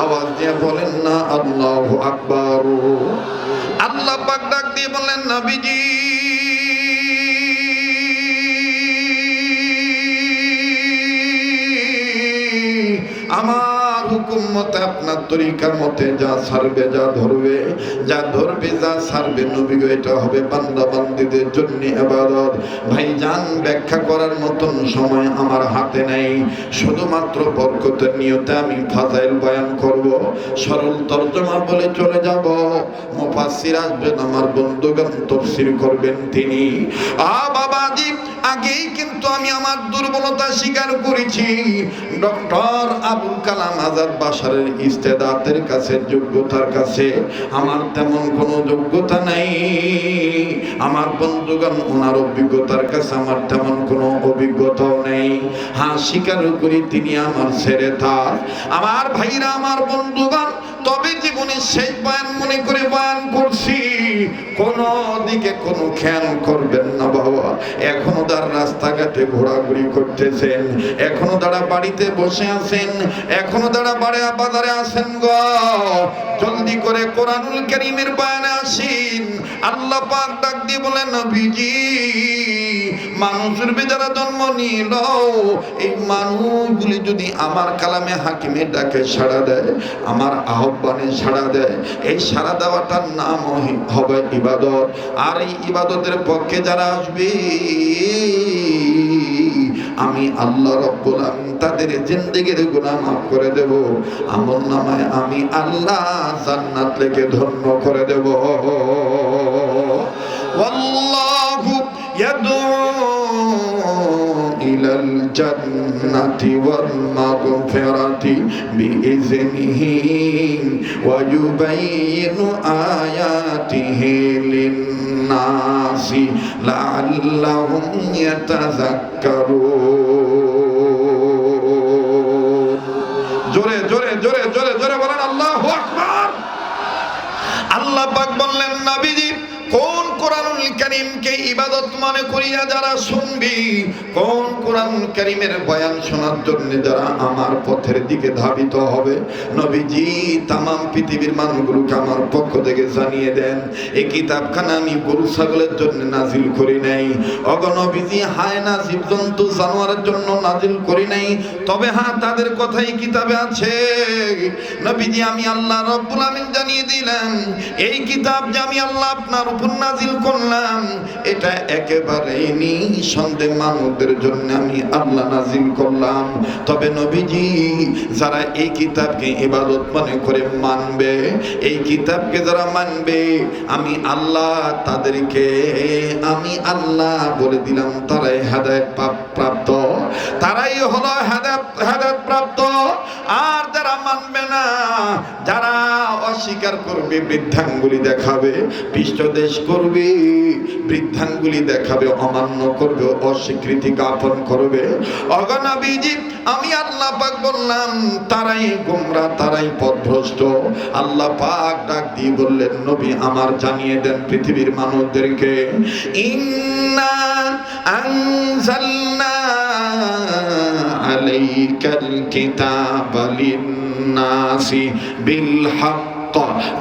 Speaker 1: আওয়াজ দিয়ে বলেন না আল্লাহু আকবার। আল্লাহ পাক ডাক দিয়ে বললেন, নবীজি আমার হুকুম মতে আপনার তরিকার মতে যা ছাড়বে, যা ধরবে, যা ছাড়বে, নবী গো এটা হবে বান্দা বান্দীদের জন্য ইবাদত। ভাইজান, ব্যাখ্যা করার মতন সময় আমার হাতে নেই, শুধুমাত্র বরকতের নিয়তে আমি ফাজাইল বয়ান করব, সরল তরজমা বলে চলে যাব। মুফাসসির আসবেন আমার বন্ধুগণ, তাফসীর করবেন তিনি। বাবাজি, আগেই কিন্তু আমি আমার দুর্বলতা স্বীকার করেছি। ডক্টর আবুল কালাম আজাদ বাশারের ইস্তেদাতের কাছে, যোগ্যতার কাছে আমার তেমন কোনো যোগ্যতা নাই। আমার বন্ধুগণ, ওনার অভিজ্ঞতার কাছে আমার তেমন কোনো অভিজ্ঞতাও নেই। হ্যাঁ, স্বীকার করি তিনি আমার ছেড়ে থাক। আমার ভাইরা, আমার বন্ধুগণ, তবে জীবনে শেষ বয়ান মনে করে বয়ান করছি, কোনো দিকে কোনো খেয়াল করবেন না বাবা। এখনো তার রাস্তাঘাটে ঘোরাঘুরি করতেছেন, এখনো তারা বাড়িতে বসে আছেন, এখনো তারা বাজারে আছেন গো, জলদি করে কোরআনুল কারীমের বয়ানে আসেন। আল্লাহ পাক ডাক দিয়ে বলেন, নবীজি মানুষের যারা জন্ম নিল, এই মানুষগুলি যদি আমার কালামে হাকিমের ডাকে সাড়া দেয়, আমার আহ্বানে সাড়া দেয়, এই সাড়া দেওয়াটার নাম হবে ইবাদত। আর এই ইবাদতের পক্ষে যারা আসবে, আমি আল্লাহ রাব্বুল আলামিন তাদের জিন্দেগির গুনাহ মাফ করে দেব, আমলনামায় আমি আল্লাহ জান্নাত লিখে ধন্য করে দেব। ওয়াল্লাহু ইয়াদউ ইলাল জান্নাতি ওয়াল মাগফিরাতি বিইজনিহি ওয়া ইউবাইয়িনু আয়াতিহি লিন-নাসি লাআল্লাহুম ইয়াতাযাক্কারুন। জোরে জোরে জোরে জোরে জোরে বলেন আল্লাহু আকবার। আল্লাহ পাক বললেন, নবীজি কোন কোরআনুল কারীমকে ইবাদত মনে করিয়া যারা শুনবি, কোন কোরআনুল কারীমের বয়ান শোনার জন্য যারা আমার পথের দিকে ধাবিত হবে, নবীজি তামাম পৃথিবীর মানুষগুলোকে আমার পক্ষ থেকে জানিয়ে দেন, এই কিতাবখানা আমি গরু ছাগলের জন্য নাজিল করি নাই, ওগো নবীজি হায়না জীবজন্তু জানোয়ারের জন্য নাজিল করি নাই, তবে হ্যাঁ তাদের কথাই কিতাবে আছে। নবীজি আমি আল্লাহ রাব্বুল আমিন জানিয়ে দিলাম, এই কিতাব যে আমি আল্লাহ আপনার উপর নাজিল করলাম, এটা একেবারেই নিঃসন্দেহে মানুষদের জন্য আমি আল্লাহ নাজিল করলাম। তবে নবীজি যারা এই কিতাবকে ইবাদত মনে করে মানবে, এই কিতাবকে যারা মানবে, আমি আল্লাহ তাদেরকে আমি আল্লাহ বলে দিলাম তারাই হেদায়েত প্রাপ্ত, তারাই হলো হেদায়েত প্রাপ্ত। আর যারা মানবে না, যারা অস্বীকার করবে, বৃদ্ধাঙ্গুলি দেখাবে, পৃষ্ঠদেশ করবে, বৃদ্ধাঙ্গুলি দেখাবে, অমান্য করবে, অস্বীকৃতি জ্ঞাপন করবে, ওগো নবীজি আমি আল্লাহ পাক বললাম তারাই গোমরা, তারাই পথভ্রষ্ট। আল্লাহ পাক ডাক দিয়ে বললেন, নবী আমার জানিয়ে দেন পৃথিবীর মানুষদেরকে, ইন্না আনজালনা আলাইকাল কিতাবা লিন-নাসি বিল হক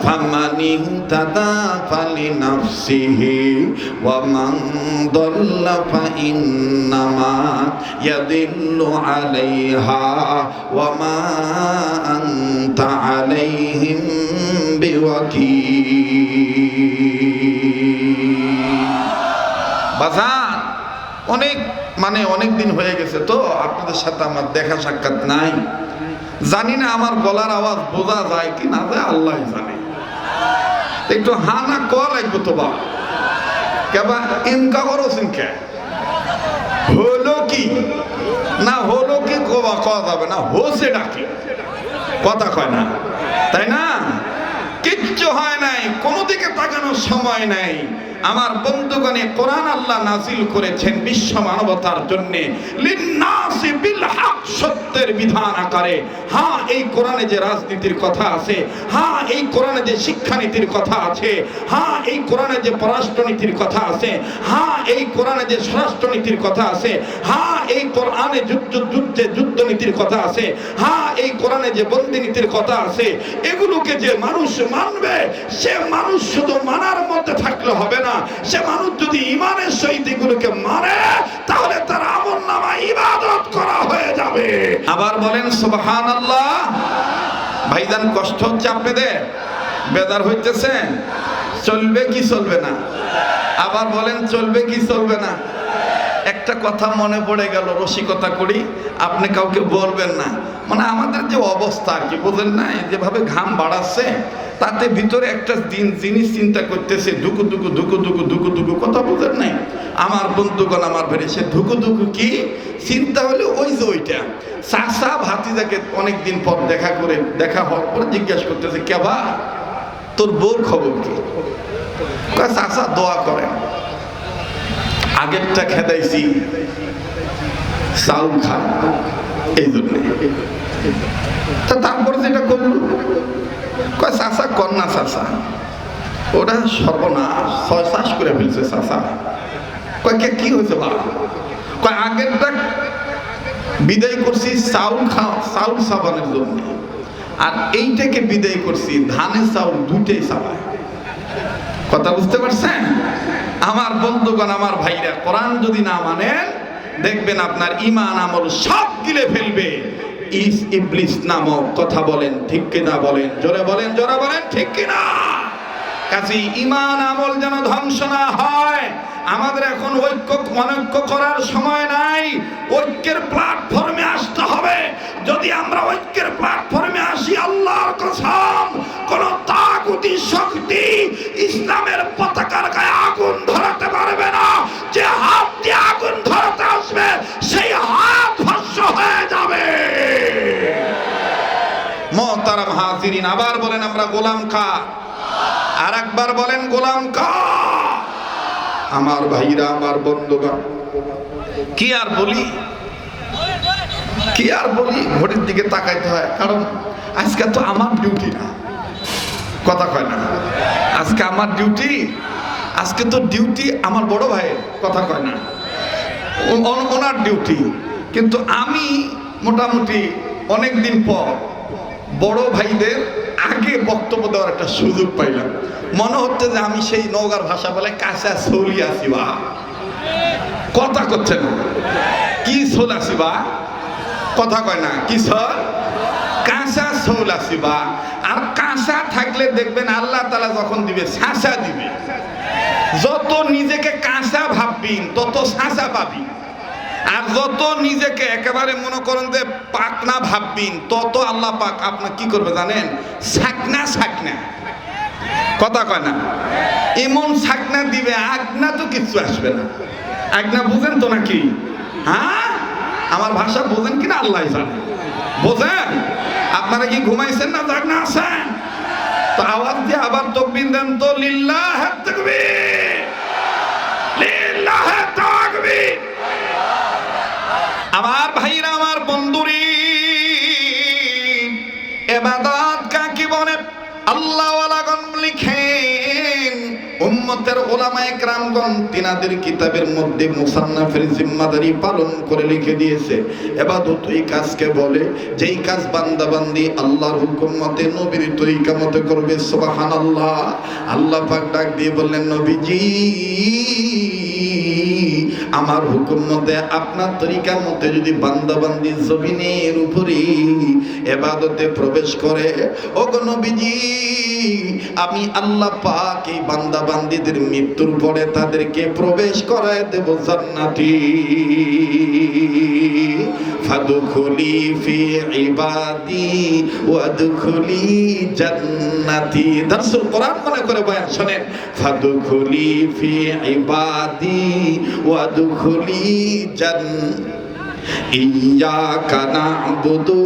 Speaker 1: فمن اهتدى فلنفسه ومن ضل فإنما يضل عليها وما أنت عليهم بوكيل। বাজার অনেক দিন হয়ে গেছে তো আপনাদের সাথে আমার দেখা সাক্ষাৎ নাই, জানি না আমার গলার আওয়াজ বোঝা যায় কি না যায়, আল্লাহ জানে। একটু হানা কল লাগবে তো বা কেবা ইনকা করো সিনকে হলো কি না হলো কি কওয়া যাবে না, হোসে ডাকে কথা কয় না, তাই না? কিচ্ছু হয় নাই, কোনো দিকে তাকানোর সময় নাই। আমার বন্ধুগণে কোরআন আল্লাহ নাজিল করেছেন বিশ্ব মানবতার জন্য, লিন্নাসি বিল হক, সত্যের বিধান আকারে। হ্যাঁ এই কোরআনে যে রাজনীতির কথা আছে, হ্যাঁ এই কোরআনে যে শিক্ষানীতির কথা আছে, হ্যাঁ এই কোরআনে যে পররাষ্ট্রনীতির কথা আছে, হ্যাঁ এই কোরআনে যে স্বরাষ্ট্রনীতির কথা আছে, হ্যাঁ এই কোরআনে যুদ্ধনীতির কথা আছে, হ্যাঁ এই কোরআনে যে বন্দিনীতির কথা আছে, এগুলোকে যে মানুষ মানবে, সে মানুষ শুধু মানার মধ্যে থাকলে হবে না, সে মানুষ যদি ঈমানের সহিত এগুলোকে মানে, তাহলে তার আমলনামায় ইবাদত করা হয়ে যাবে। আবার বলেন সুবহানাল্লাহ। ভাইজান কষ্ট হচ্ছে আপনাদের, বেজার হইতেছেন, চলবে কি চলবে না? আবার বলেন চলবে কি চলবে না? একটা কথা মনে পড়ে গেল, রসিকতা করি, আপনি কাউকে বলবেন না, মানে আমাদের যে অবস্থা আর কি বুঝেন না, যেভাবে ঘাম বাড়াচ্ছে, তাতে ভিতরে একটা জিনিস চিন্তা করতেছে, ধুকু ধুকু ধুকু ধুকু ধুকু ধুকু, কথা বুঝেন নাই? আমার বন্ধুগণ আমার ভেড়ে সে ধুকু ধুকু কি চিন্তা হলে ওই যে ওইটা চাচা ভাতিজাকে অনেকদিন পর দেখা হওয়ার পর জিজ্ঞাসা করতেছে, কেবা তোর বউর খবর কি? চাচা দোয়া করেন, আগেরটা খেদাইছি চাউল খান, এই জন্য। তারপর যেটা করলো, কয় চাচা কন্যা চাচা ওটা সর্বনাশ, ছয় চাষ করে ফেলছে চাচা। কয় কি হয়েছে বাবা? কয় আগেরটা বিদায় করছি চাউল সাবানের জন্য, আর এইটাকে বিদায় করছি ধানের চাউল দুইটাই চাবায়। কথা বুঝতে পারছেন? আমার বন্ধুগণ, আমার ভাইরা, কোরআন যদি না মানেন দেখবেন আপনার ঈমান আমল সব গিলে ফেলবে ইবলিস নামক। কথা বলেন ঠিক কিনা? বলেন জোরে, বলেন জোরে, বলেন ঠিক কিনা? কাজেই ঈমান আমল যেন ধ্বংস না হয়। আমাদের এখন অনৈক্য করার সময় নাই, ঐক্যের প্ল্যাটফর্মে আসতে হবে। যদি আমরা ঐক্যের প্ল্যাটফর্মে আসি, আল্লাহর কসম কোন তাগুতি শক্তি ইসলামের পতাকার গায়ে আগুন ধরাতে পারবে না। যে হাত দিয়ে আগুন ধরাতে আসবে সেই হাত ভস্ম হয়ে যাবে। মুহতারাম হাজিরিন, আবার বলেন আমরা গোলাম খা, আর একবার বলেন গোলাম খা। আমার ভাইরা, আমার বন্ধুগণ, কি আর বলি, ঘড়ির দিকে তাকাইতে হয়, কারণ আজকে তো আমার ডিউটি না। কথা কয় না? আজকে আমার ডিউটি, আজকে তো ডিউটি আমার বড় ভাইয়ের। কথা কয় না? ওনার ডিউটি। কিন্তু আমি মোটামুটি অনেকদিন পর বড় ভাইদের আগে বক্তব্য দেওয়ার একটা সুযোগ পাইলাম। মনে হচ্ছে যে আমি সেই নওগাঁর ভাষা বলে কাঁচা সৌলি আছি বা। কথা করছে না? কি সোল আছি বা? কথা কয় না? কি সোল? কাঁচা সোল আছি বা। আর কাঁচা থাকলে দেখবেন আল্লাহ তাআলা যখন দিবে শাঁসা দিবে। যত নিজেকে কাঁচা ভাববেন তত শাঁসা পাবি, আর যত নিজেকে একেবারে মনে করেন যে পাকনা ভাববেন তত আল্লাহ পাক আপনার কি করবে জানেন? শাকনা। কথা কয় না? এমন শাকনা দিবে, আগনা তো কিছু আসবে না। আগনা বুঝেন তো নাকি? হ্যাঁ, আমার ভাষা বোঝেন কিনা আল্লাহ জানে। বোঝেন? আপনারা কি ঘুমাইছেন না জাগনা আছেন? তো আওয়াজ দিয়ে আবার তাকবীর দেন তো। লিল্লাহ তাকবীর, লিল্লাহ তাকবীর। আমার ভাইরা, আমার বন্ধুরি, ইবাদত কাকে বলে? আল্লাহ ওয়ালাগণ লিখেন, উম্মতের উলামায়ে কেরামগণ তিনাদের কিতাবের মধ্যে মুসান্নাফের জিম্মাদারি পালন করে লিখে দিয়েছে। ইবাদত ওই কাজকে বলে যেই কাজ বান্দা বান্দি আল্লাহর হুকুম মতে নবীর তরিকা মতে করবে। সুবহানাল্লাহ। আল্লাহ পাক ডাক দিয়ে বললেন, নবীজি আমার হুকুম মতে আপনার তরিকা মতে যদি বান্দা বান্দি জমিনের উপরে ইবাদতে প্রবেশ করে, ওগো নবীজি আমি আল্লাহ পাক এই বান্দা বান্দিদের মৃত্যুর পরে তাদেরকে প্রবেশ করায় দেব জান্নাতি। ফাদখুলি ফি ইবাদি ওয়াদখুলি জান্নাতি। দারসুল কোরআন মনে করে বয়ান শুনেন। ফাদখুলি ফি ইবাদি ওয়াদখুলি জান্নাতি। ইয়্যাকা না'বুদু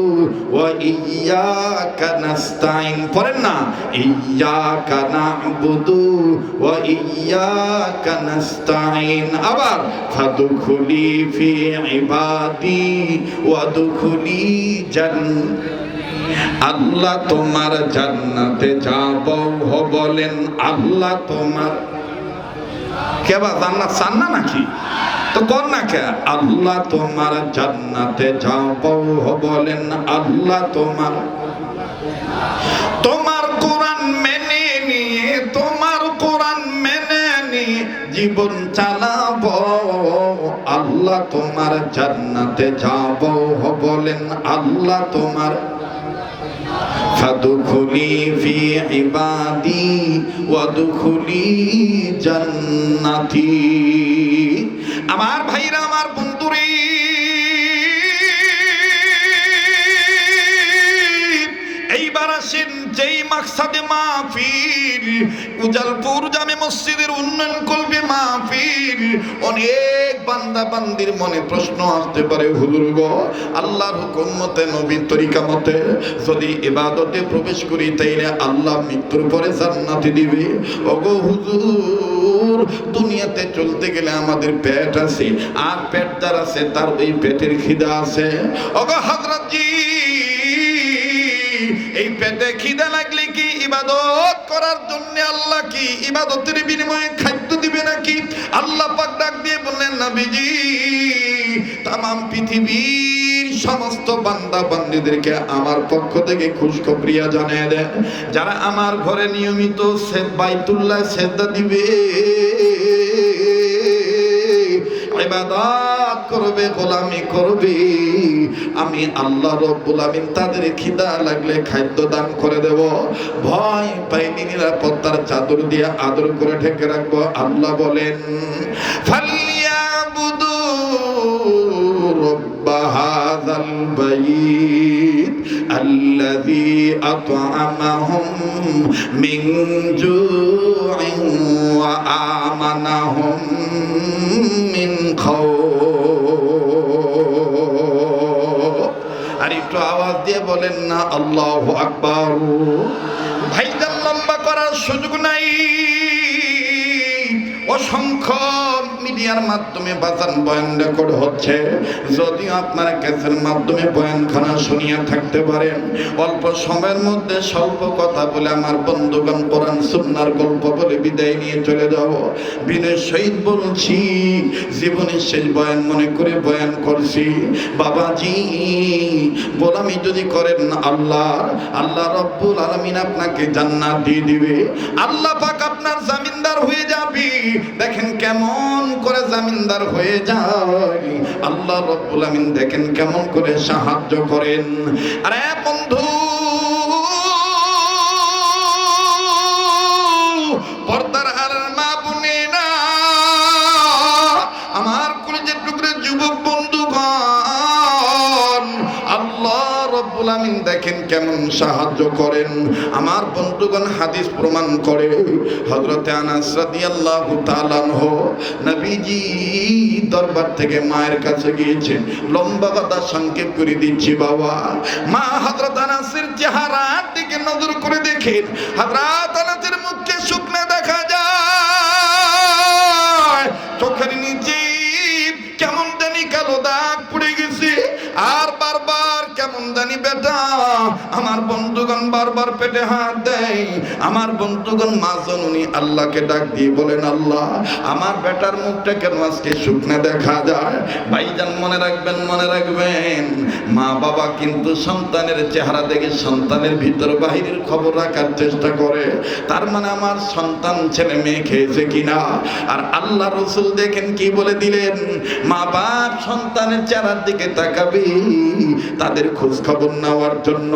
Speaker 1: ওয়া ইয়্যাকা নাস্তাইন। পড়েন না? ইয়্যাকা না'বুদু ওয়া ইয়্যাকা নাস্তাইন। আবার ফাদখুলি ফি ইবাদি ওয়াদখুলি জান্নাতি। আল্লাহ তোমার জান্নাতে যাব বলেন। আল্লাহ তোমার কেবা জান্নাত চান না নাকি? তো কোন না কে? আল্লাহ তোমার জান্নাতে যাব বলেন। আল্লাহ তোমার কোরআন মেনে নিয়ে, তোমার কোরআন মেনে নিয়ে জীবন চালাবো। আল্লাহ তোমার জান্নাতে যাব বলেন। আল্লাহ তোমার। ফাদখুলি ফি ইবাদি ওয়াদখুলি জান্নাতি। আমার ভাইরা, আমার বন্ধুরে, এইবার আসেন যেই মাকসাদে মাহফিল, উজালপুর জামে মসজিদের উন্নয়ন করবে মাহফিল। অনেক বান্দা বান্দির মনে প্রশ্ন আসতে পারে, হুজুর গো আল্লাহর হুকুম মতে নবীর তরিকা মতে যদি ইবাদতে প্রবেশ করি তাইলে আল্লাহ মৃত্যুর পরে জান্নাতে দিবে। ওগো হুজুর হুজুর দুনিয়াতে চলতে গেলে আমাদের পেট আছে, আর পেট যার আছে তার ওই পেটের খিদা আছে। ওগো হযরত জি, এই পেটে খিদা লাগলে কি ইবাদত করার জন্য আল্লাহ কি ইবাদতের বিনিময়ে খাদ্য দিবে নাকি? আল্লাহ পাক ডাক দিয়ে বললেন, নবীজি তামাম পৃথিবীর সমস্ত বান্দা বান্দীদেরকে আমার পক্ষ থেকে খুশখবরিয়া জানিয়ে দেন, যারা আমার ঘরে নিয়মিত বাইতুল্লাহ সেজদা দিবে, ইবাদত করবে, গোলামি করবে, আমি আল্লাহ রাব্বুল আমিন তাদের খিদা লাগলে খাদ্য দান করে দেব। ভয় পাইনি, নিরাপত্তার চাদর দিয়ে আদর করে ঢেকে রাখবো। আল্লাহ বলেন, ফালিয়াবুদু রাব্বা হাযাল বাইত আল্লাযী আত'আমাহুম মিন জু'ইন ওয়া আমানাহুম মিন খাউফ। আর একটু আওয়াজ দিয়ে বলেন না আল্লাহু আকবার। ভাইজান লম্বা করার সুযোগ নাই, অসংখ্য মিডিয়ার মাধ্যমে বাজান বয়ান রেকর্ড হচ্ছে। যদিও আপনারা ক্যাসের মাধ্যমে বয়ানখানা শুনিয়া থাকতে পারেন, অল্প সময়ের মধ্যে স্বল্প কথা বলে আমার বন্ধুগণ কোরআন সুন্নাহর গল্প বলে বিদায় নিয়ে চলে যাব। বিনয় সহিত বলছি, জীবনের শেষ বয়ান মনে করে বয়ান করছি। বাবাজি গোলামি যদি করেন আল্লাহ, আল্লাহ রাব্বুল আলামিন আপনাকে জান্নাত দিয়ে দিবে। আল্লাহ পাক আপনার জামিনদার হয়ে যাবে। দেখেন কেমন করে জামিনদার হয়ে যায় আল্লাহ রাব্বুল আমিন, দেখেন কেমন করে সাহায্য করেন। আরে বন্ধু, পর্দার আর মা বোনেরা, আমার কলেজের টুকরে যুবক বন্ধুগণ, আল্লাহ রাব্বুল আমিন দেখেন কেমন সাহায্য করেন। আমার বন্ধুগণ হাদিস প্রমাণ করে, হযরতে আনাস রাদিয়াল্লাহু তাআলা আনহু নবীজি দরবার থেকে মায়ের কাছে গিয়েছেন। লম্বা কথা সংক্ষেপ করে দিচ্ছি বাবা। মা হযরত আনাসের চেহারার দিকে নজর করে দেখেন, হযরত আনাসের মুখে শুকনা দেখা যায়, চোখের নিচে কেমন জানি কালো দাগ পড়ে গেছে, আর বারবার কেমন জানি বেটা। আমার বন্ধুগণ বারবার পেটে হাত দেয়। আমার বন্ধুগণ মা জননী আল্লাহকে ডাক দিয়ে বলেন, আল্লাহ আমার বেটার মুখটা কেন আজকে শুকনা দেখা যায়? ভাইজান মনে রাখবেন, মনে রাখবেন, মা বাবা কিন্তু সন্তানের চেহারা দেখে সন্তানের ভিতর বাহিরের খবর রাখার চেষ্টা করে। তার মানে আমার সন্তান ছেলে মেয়ে খেয়েছে কিনা। আর আল্লাহ রসুল দেখেন কি বলে দিলেন, মা বাপ সন্তানের চেহারার দিকে তাকাবে তাদের খোঁজ খবর নেওয়ার জন্য,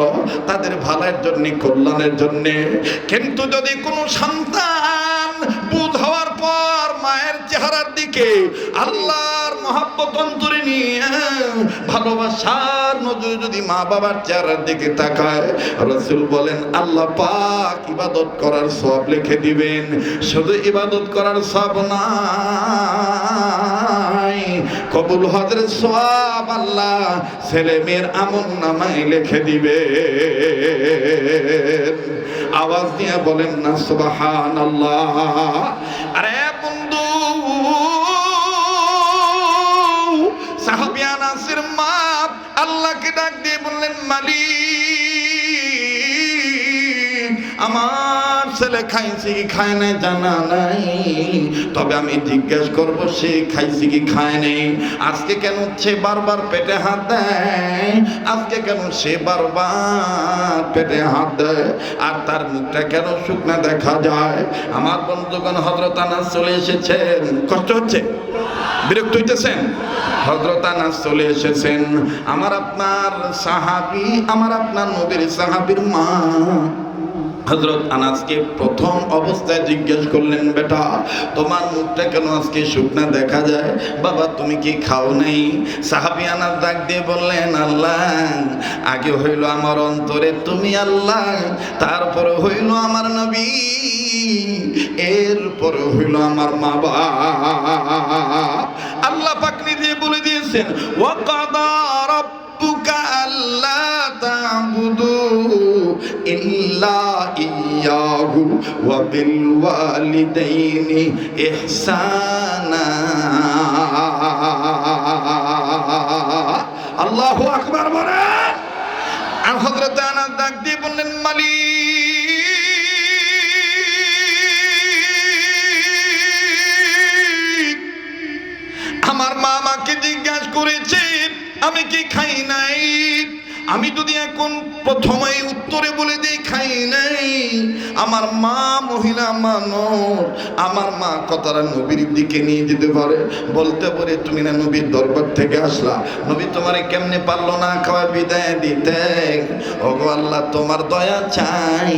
Speaker 1: তাদের ভালোর জন্য, কল্যাণের জন্য। কিন্তু যদি কোনো সন্তান বুধ হওয়ার পর মায়ের চেহারার দিকে আল্লাহর মহব্বত অন্তরে নিয়ে ভালোবাসার নজরে যদি মা বাবার চেহারার দিকে তাকায়, রাসূল বলেন আল্লাহ পাক ইবাদত করার সওয়াব লিখে দিবেন। শুধু ইবাদত করার সওয়াব না, কবুল হজের সওয়াব আল্লাহ ছেলে মেয়ের আমলনামায় লিখে দিবে। আওয়াজ দিয়ে বলেন না সুবহানাল্লাহ। আরে বন্ধু, সাহাবী আনাসের মা আল্লাহকে ডাক দিয়ে বললেন, মালিক আমার ছেলে খাইছে কি খায় নাই জানা নাই, তবে আমি জিজ্ঞেস করবো সে খাইছে কি খায় নাই। আজকে কেন সে বারবার পেটে হাত দেয়, আজকে কেন সে বারবার পেটে হাত দেয়, আর তার মুখটা কেন শুকনা দেখা যায়। আমার বন্ধুগণ হযরত আনাস চলে এসেছেন। কষ্ট হচ্ছে, বিরক্ত হইতেছেন? হযরত আনাস চলে এসেছেন, আমার আপনার সাহাবী, আমার আপনার নবীর সাহাবীর মা। হযরত আনাসকে প্রথম অবস্থায় জিজ্ঞেস করলেন, বেটা তোমার মুখটা কেন আজকে শুকনা দেখা যায়, বাবা তুমি কি খাও নাই? সাহাবী আনাস ডাক দিয়ে বললেন, আল্লাহ আগে হইল আমার অন্তরে তুমি আল্লাহ, তারপরে হইল আমার নবী, এরপরে হইল আমার মা বাবা। আল্লাহ পাক নিজে বলে দিয়েছেন, ওয়া কাদা রাব্বুকা আল্লা তা'বুদু ইল্লা ইয়্যাহু ওয়া বিল ওয়ালিদাইনি ইহসানা। আল্লাহু আকবার বলেন। আর হযরত আনাস ডাক দিয়ে বললেন, মালিক, আমার মা আমাকে জিজ্ঞাসা করেছে আমি কি খাই নাই। আমি যদি এখন প্রথমেই উত্তরে বলে দিই খাই নাই, আমার মা মহিলা মানুষ, আমার মা কথাটা নবীর দিকে নিয়ে যেতে পারে, বলতে পারে তুমি না নবীর দরবার থেকে আসলা, নবী তোমারে কেমনে পারলো না খাওয়া বিদায় দিতে। ওগো আল্লাহ তোমার দয়া চাই,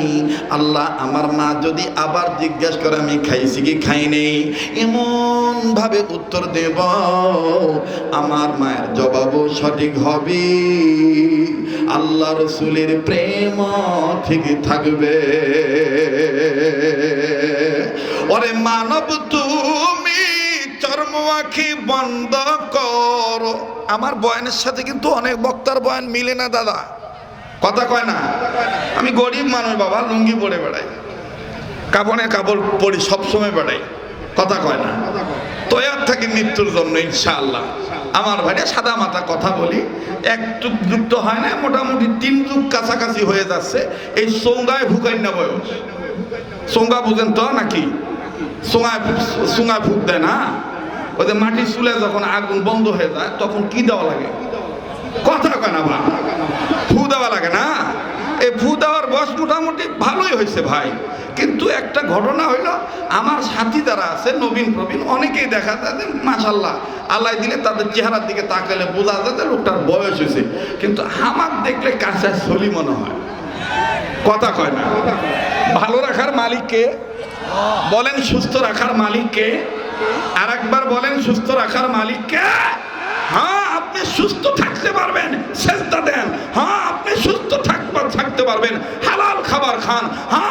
Speaker 1: আল্লাহ আমার মা যদি আবার জিজ্ঞাসা করে আমি খাইছি কি খাই নেই, এমন ভাবে উত্তর দেব আমার মায়ের জবাবও সঠিক হবে, আল্লাহ রসুলের প্রেম ঠিক থাকবে। ওরে মানব তুমি চর্ম আঁখি বন্ধ করো। আমার বয়ানের সাথে কিন্তু অনেক বক্তার বয়ান মিলে না দাদা, কথা কয় না। আমি গরিব মানুষ বাবা, লুঙ্গি পরে বেড়াই, কাপড়ে কাপড় পরি, সবসময় বেড়াই, কথা কয় না। তৈয়ার থাকি মৃত্যুর জন্য ইনশাআল্লাহ। আমার ভাইরা সাদা মাথা কথা বলি, এক যুগ যুক্ত হয় না, মোটামুটি 3 যুগ কাছাকাছি হয়ে যাচ্ছে। এই সোঙ্গায় ভুকাই না বয়স, সোঙ্গা বুঝেন তো নাকি? সোঙ্গায় ফুক দেয় না, ওই যে মাটির চুলে যখন আগুন বন্ধ হয়ে যায় তখন কি দেওয়া লাগে, কথা কয় না, ফু দেওয়া লাগে না। এই ফু দেওয়ার বয়স মোটামুটি ভালোই হয়েছে ভাই, কিন্তু একটা ঘটনা হইলো, আমার সাথী যারা আছে নবীন প্রবীণ অনেকেই দেখা যায় যে মাশাআল্লাহ আল্লাহ দিলে তাদের চেহারার দিকে তাকালে বোঝা যায় যে লোকটার বয়স হয়েছে, কিন্তু আমার দেখলে কাঁচা ছলি মনে হয়, কথা কয় না। ভালো রাখার মালিককে বলেন, সুস্থ রাখার মালিককে আর একবার বলেন, সুস্থ রাখার মালিককে। হ্যাঁ আপনি সুস্থ থাকতে পারবেন, সেজদা দেন। হ্যাঁ আপনি সুস্থ থাকতে পারবেন, হালাল খাবার খান। হ্যাঁ